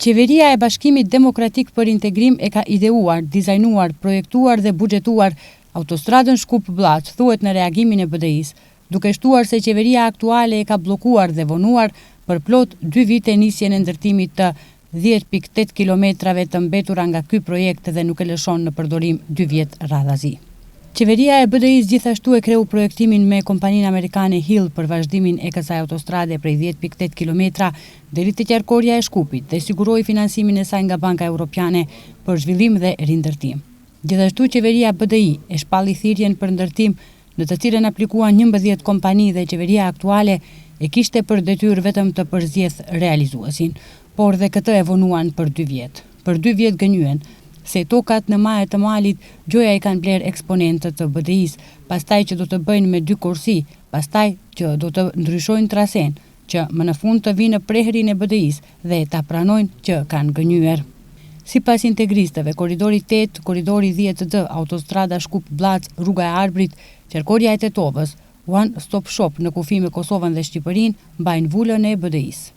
Qeveria e Bashkimit Demokratik për Integrim e ka ideuar, dizajnuar, projektuar dhe buxhetuar autostradën Shkup-Blaç, thuhet në reagimin e BDI-s, duke shtuar se qeveria aktuale e ka bllokuar dhe vonuar për plot 2 vite nisjen e ndërtimit të 10.8 kilometrave të mbetura nga ky projekt dhe nuk e lëshon në përdorim 2 vjet radhazi. Qeveria e BDI-s gjithashtu e kreu projektimin me kompaninë amerikane Hill për vazhdimin e kësaj autostrade prej 10.8 kilometra deri te qarkoria e Shkupit dhe siguroi finansimin e saj nga Banka Evropiane për zhvillim dhe rindërtim. Gjithashtu qeveria BDI e shpalli thirrjen për ndërtim në të cilën aplikuan 11 kompani dhe qeveria aktuale e kishte për detyrë vetëm të përzgjedh realizuesin, por dhe këtë e vonuan për 2 vjet. Për 2 vjet gënyen se tokat në Maje të Malit Gjoja i kanë bler eksponentët të BDI-s, pastaj që do të bëjnë me 2 kursi, pastaj që do të ndryshojnë trasen, që më në fund të vinë prehrin e BDI-s dhe ta pranojnë që kanë gënyer. Sipas integristëve, koridori 8, koridori 10D, autostrada Shkup-Blaç, rruga e Arbrit, qarkoria e Tetovës, One Stop Shop në kufi me Kosovën dhe Shqipërinë mbajnë vulën e BDI-s.